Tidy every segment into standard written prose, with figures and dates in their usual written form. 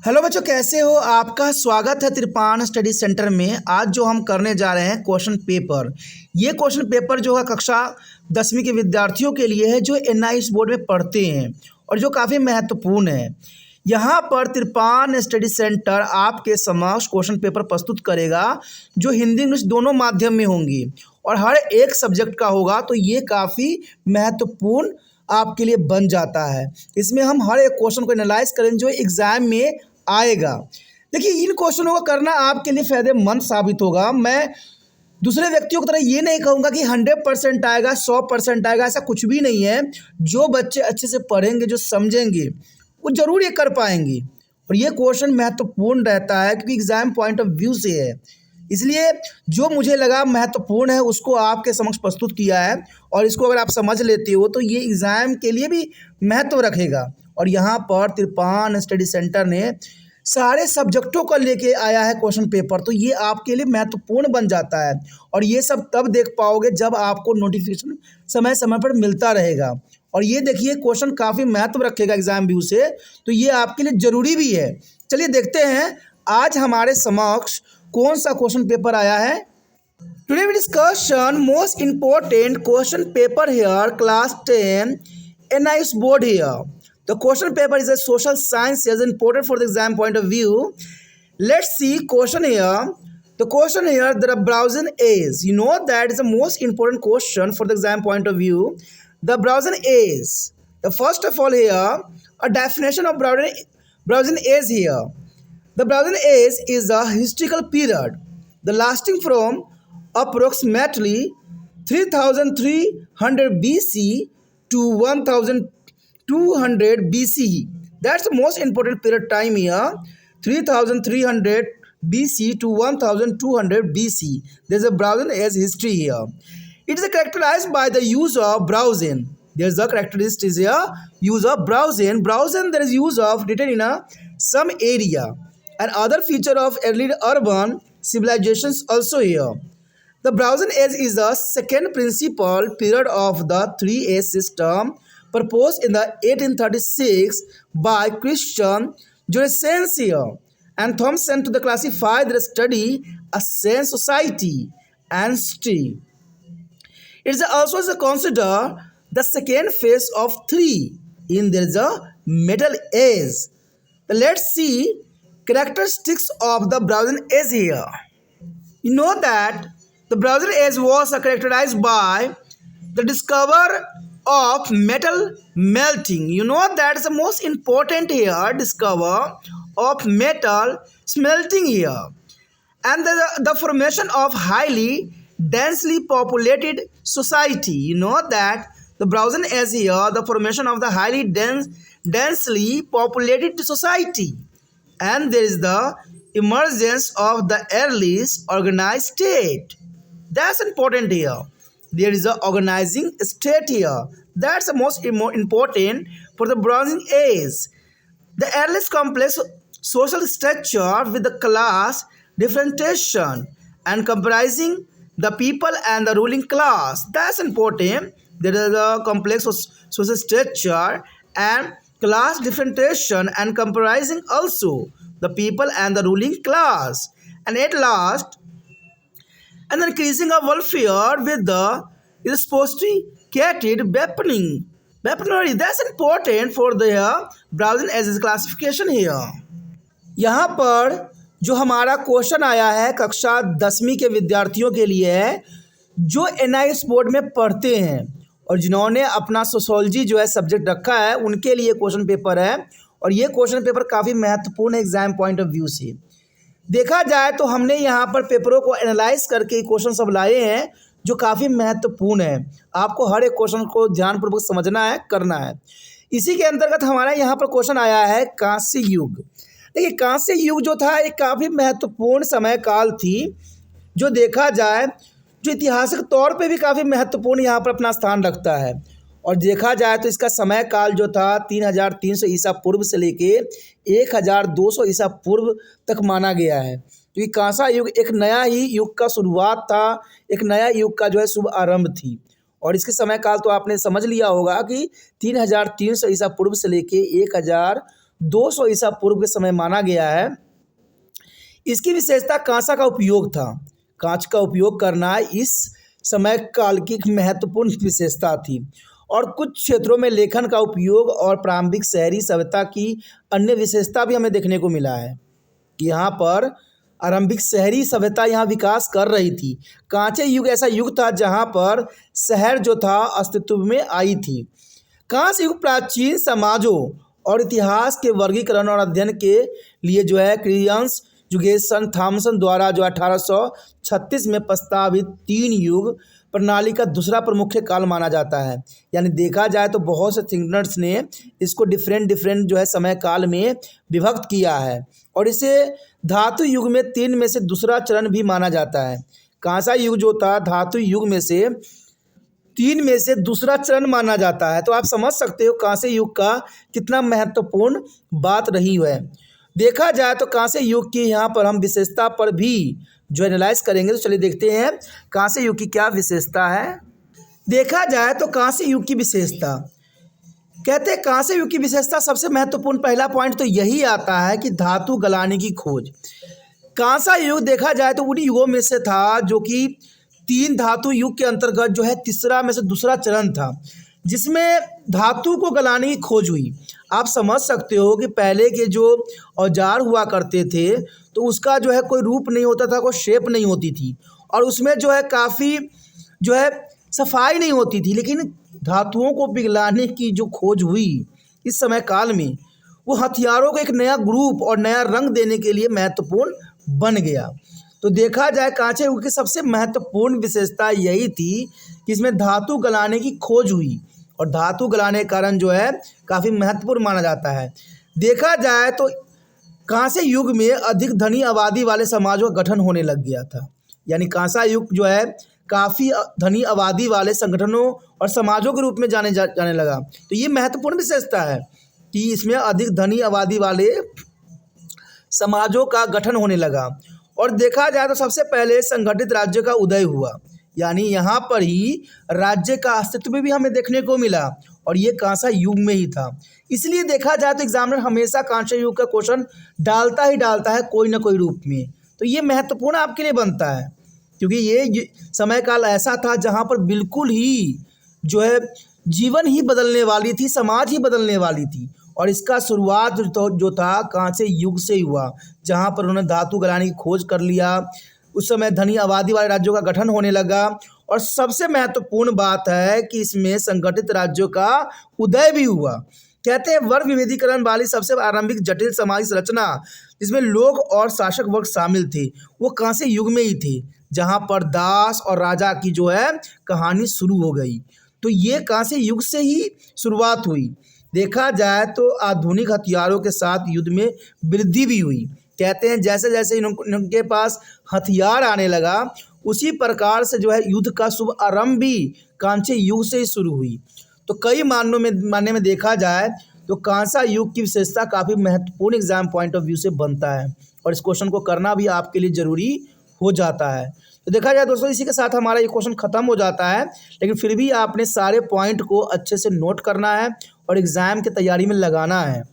Hello बच्चों, कैसे हो? आपका स्वागत है त्रिपान स्टडी सेंटर में। आज जो हम करने जा रहे हैं क्वेश्चन पेपर, ये क्वेश्चन पेपर जो है कक्षा 10वीं के विद्यार्थियों के लिए है जो एनआईएस बोर्ड में पढ़ते हैं और जो काफ़ी महत्वपूर्ण है। यहाँ पर त्रिपान स्टडी सेंटर आपके समक्ष क्वेश्चन पेपर प्रस्तुत करेगा जो हिंदी इंग्लिश दोनों माध्यम में होंगी और हर एक सब्जेक्ट का होगा, तो ये काफ़ी महत्वपूर्ण आपके लिए बन जाता है। इसमें हम हर एक क्वेश्चन को एनालाइज करेंगे जो एग्जाम में आएगा। देखिए, इन क्वेश्चनों को करना आपके लिए फ़ायदेमंद साबित होगा। मैं दूसरे व्यक्तियों की तरह ये नहीं कहूँगा कि 100% आएगा, 100% आएगा, ऐसा कुछ भी नहीं है। जो बच्चे अच्छे से पढ़ेंगे, जो समझेंगे, वो ज़रूर ये कर पाएंगे। और ये क्वेश्चन महत्वपूर्ण रहता है क्योंकि एग्ज़ाम पॉइंट ऑफ व्यू से है, इसलिए जो मुझे लगा महत्वपूर्ण है उसको आपके समक्ष प्रस्तुत किया है। और इसको अगर आप समझ लेते हो तो ये एग्ज़ाम के लिए भी महत्व रखेगा। और यहाँ पर त्रिपान स्टडी सेंटर ने सारे सब्जेक्टों को लेके आया है क्वेश्चन पेपर, तो ये आपके लिए महत्वपूर्ण बन जाता है। और ये सब तब देख पाओगे जब आपको नोटिफिकेशन समय समय पर मिलता रहेगा। और ये देखिए, क्वेश्चन काफ़ी महत्व रखेगा एग्जाम व्यू से, तो ये आपके लिए ज़रूरी भी है। चलिए देखते हैं आज हमारे समक्ष कौन सा क्वेश्चन पेपर आया है। Today we discussion most important question paper here class 10 NIS board here. The question paper is a social science is important for the exam point of view. Let's see question here. The question here, the Brownian is. You know that is the most important question for the exam point of view. The Brownian is. The first of all here, a definition of Brownian is here. The Brownian age is a historical period, the lasting from approximately 3300 BC to 1200 BCE. That's the most important period time here. 3300 BC to 1200 BC. There's a Brownian age history here. It is characterized by the use of browsing. There's a characteristic here, use of browsing. Browsing, there is use of written in some area. And other feature of early urban civilizations also here. The Brownian age is the second principal period of the 3-age system proposed in the 1836 by Christian Jourgensen here and Thomson to classify the study a sense society and history. It is also considered the second phase of three in the Middle Age. Let's see characteristics of the Brownian age here. You know that the Brownian age was characterized by the discovery of metal melting. You know that is the most important here, discovery of metal smelting here. And the formation of highly densely populated society. You know that the Brownian age here, the formation of the highly densely populated society. And there is the emergence of the earliest organized state. That's important here. There is a organizing state here. That's the most important for the Brownian age. The earliest complex social structure with the class differentiation and comprising the people and the ruling class. That's important. There is a complex social structure and class differentiation and comprising also the people and the ruling class. And at last, and the increasing of welfare with the sophisticated weaponry. That's important for the Brownian age classification here. यहाँ पर जो हमारा question आया है कक्षा 10वीं के विद्यार्थियों के लिए है जो NIS बोर्ड में पढ़ते हैं और जिन्होंने अपना सोशोलॉजी जो है सब्जेक्ट रखा है, उनके लिए क्वेश्चन पेपर है। और ये क्वेश्चन पेपर काफ़ी महत्वपूर्ण है एग्जाम पॉइंट ऑफ व्यू से। देखा जाए तो हमने यहाँ पर पेपरों को एनालाइज करके क्वेश्चन सब लाए हैं जो काफ़ी महत्वपूर्ण है। आपको हर एक क्वेश्चन को ध्यानपूर्वक समझना है, करना है। इसी के अंतर्गत हमारा यहाँ पर क्वेश्चन आया है कांस्य युग। देखिए, कांस्य युग जो था एक काफ़ी महत्वपूर्ण समय काल थी जो देखा जाए जो ऐतिहासिक तौर पे भी काफ़ी महत्वपूर्ण यहाँ पर अपना स्थान रखता है। और देखा जाए तो इसका समय काल जो था 3300 ईसा पूर्व से लेके 1200 ईसा पूर्व तक माना गया है, क्योंकि कांसा युग एक नया ही युग का शुरुआत था, एक नया युग का जो है शुभ आरंभ थी। और इसके समय काल तो आपने समझ लिया होगा कि 3300 ईसा पूर्व से लेके 200 ईसा पूर्व के समय माना गया है। इसकी विशेषता कांसा का उपयोग था। कांच का उपयोग करना इस समय काल की एक महत्वपूर्ण विशेषता थी और कुछ क्षेत्रों में लेखन का उपयोग और प्रारंभिक शहरी सभ्यता की अन्य विशेषता भी हमें देखने को मिला है कि यहाँ पर आरंभिक शहरी सभ्यता यहाँ विकास कर रही थी। कांस्य युग ऐसा युग था जहाँ पर शहर जो था अस्तित्व में आई थी। कांस्य युग प्राचीन समाजों और इतिहास के वर्गीकरण और अध्ययन के लिए जो है क्रियंस जुगेसन थॉमसन द्वारा जो 1836 में प्रस्तावित 3 युग प्रणाली का दूसरा प्रमुख काल माना जाता है। यानी देखा जाए तो बहुत से थिंकर्स ने इसको डिफरेंट जो है समय काल में विभक्त किया है और इसे धातु युग में 3 में से दूसरा चरण भी माना जाता है। कांसा युग जो था धातु युग में से 3 में से दूसरा चरण माना जाता है। तो आप समझ सकते हो कांस्य युग का कितना महत्वपूर्ण बात रही है। देखा जाए तो कांस्य युग की यहाँ पर हम विशेषता पर भी जो एनालाइज करेंगे। तो चलिए देखते हैं कांस्य युग की क्या विशेषता है। देखा जाए तो कांस्य युग की विशेषता कहते हैं कांस्य युग की विशेषता सबसे महत्वपूर्ण पहला पॉइंट तो यही आता है कि धातु गलाने की खोज। कांसा युग देखा जाए तो उन्हीं युगों में से था जो कि 3 धातु युग के अंतर्गत जो है तीसरा में से दूसरा चरण था जिसमें धातु को गलाने की खोज हुई। आप समझ सकते हो कि पहले के जो औजार हुआ करते थे तो उसका जो है कोई रूप नहीं होता था, कोई शेप नहीं होती थी और उसमें जो है काफ़ी जो है सफाई नहीं होती थी। लेकिन धातुओं को पिघलाने की जो खोज हुई इस समय काल में वो हथियारों को एक नया ग्रुप और नया रंग देने के लिए महत्वपूर्ण बन गया। तो देखा जाए कांस्य युग की सबसे महत्वपूर्ण विशेषता यही थी कि इसमें धातु गलाने की खोज हुई और धातु गलाने के कारण जो है काफ़ी महत्वपूर्ण माना जाता है। देखा जाए तो कांस्य युग में अधिक धनी आबादी वाले समाजों का गठन होने लग गया था। यानी कांसा युग जो है काफ़ी धनी आबादी वाले संगठनों और समाजों के रूप में जाने लगा। तो ये महत्वपूर्ण विशेषता है कि इसमें अधिक धनी आबादी वाले समाजों का गठन होने लगा। और देखा जाए तो सबसे पहले संगठित राज्य का उदय हुआ। यानी यहाँ पर ही राज्य का अस्तित्व भी हमें देखने को मिला और ये कांसा युग में ही था। इसलिए देखा जाए तो एग्जामिनर हमेशा कांस्य युग का क्वेश्चन डालता ही डालता है कोई ना कोई रूप में। तो ये महत्वपूर्ण आपके लिए बनता है क्योंकि ये समय काल ऐसा था जहाँ पर बिल्कुल ही जो है जीवन ही बदलने वाली थी, समाज ही बदलने वाली थी और इसका शुरुआत जो था कांस्य युग से ही हुआ जहाँ पर उन्होंने धातु गलाने की खोज कर लिया। उस समय धनी आबादी वाले राज्यों का गठन होने लगा और सबसे महत्वपूर्ण बात है कि इसमें संगठित राज्यों का उदय भी हुआ। कहते हैं वर्ग विभेदीकरण वाली सबसे आरंभिक जटिल समाज संरचना जिसमें लोग और शासक वर्ग शामिल थे वो कांस्य युग में ही थे जहाँ पर दास और राजा की जो है कहानी शुरू हो गई। तो ये कांस्य युग से ही शुरुआत हुई। देखा जाए तो आधुनिक हथियारों के साथ युद्ध में वृद्धि भी हुई। कहते हैं जैसे जैसे इनके पास हथियार आने लगा उसी प्रकार से जो है युद्ध का शुभ आरंभ भी कांस्य युग से ही शुरू हुई। तो कई मानने में देखा जाए तो कांसा युग की विशेषता काफ़ी महत्वपूर्ण एग्जाम पॉइंट ऑफ व्यू से बनता है और इस क्वेश्चन को करना भी आपके लिए ज़रूरी हो जाता है। तो देखा जाए दोस्तों इसी के साथ हमारा ये क्वेश्चन ख़त्म हो जाता है, लेकिन फिर भी आपने सारे पॉइंट को अच्छे से नोट करना है और एग्ज़ाम की तैयारी में लगाना है।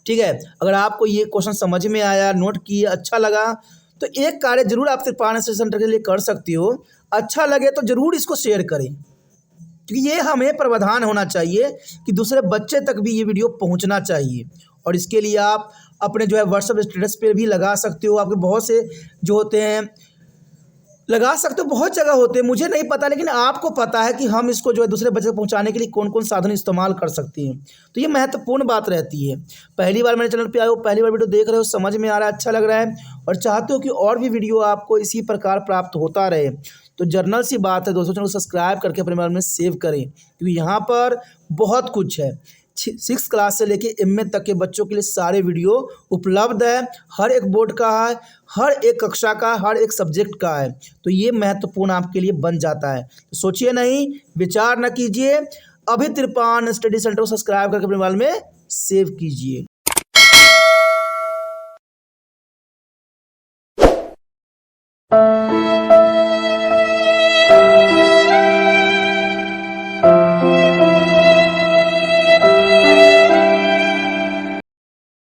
ठीक है, अगर आपको ये क्वेश्चन समझ में आया, नोट किए, अच्छा लगा तो एक कार्य जरूर आप कृपाण सेंटर के लिए कर सकती हो। अच्छा लगे तो ज़रूर इसको शेयर करें क्योंकि ये हमें प्रावधान होना चाहिए कि दूसरे बच्चे तक भी ये वीडियो पहुंचना चाहिए। और इसके लिए आप अपने जो है व्हाट्सएप स्टेटस पे भी लगा सकते हो। आपके बहुत से जो होते हैं लगा सकते हो, बहुत जगह होते हैं, मुझे नहीं पता लेकिन आपको पता है कि हम इसको जो है दूसरे बच्चे तक पहुंचाने के लिए कौन कौन साधन इस्तेमाल कर सकते हैं। तो ये महत्वपूर्ण बात रहती है। पहली बार मेरे चैनल पे आए हो, पहली बार वीडियो देख रहे हो, समझ में आ रहा है, अच्छा लग रहा है और चाहते हो कि और भी वीडियो आपको इसी प्रकार प्राप्त होता रहे तो जर्नल सी बात है दोस्तों, चैनल को सब्सक्राइब करके अपने मोबाइल में सेव करें क्योंकि यहाँ पर बहुत कुछ है। 6 क्लास से लेके MA तक के बच्चों के लिए सारे वीडियो उपलब्ध है। हर एक बोर्ड का है, हर एक कक्षा का, हर एक सब्जेक्ट का है। तो ये महत्वपूर्ण आपके लिए बन जाता है। तो सोचिए नहीं, विचार न कीजिए, अभी त्रिपान स्टडी सेंटर को सब्सक्राइब करके अपने मोबाइल में सेव कीजिए।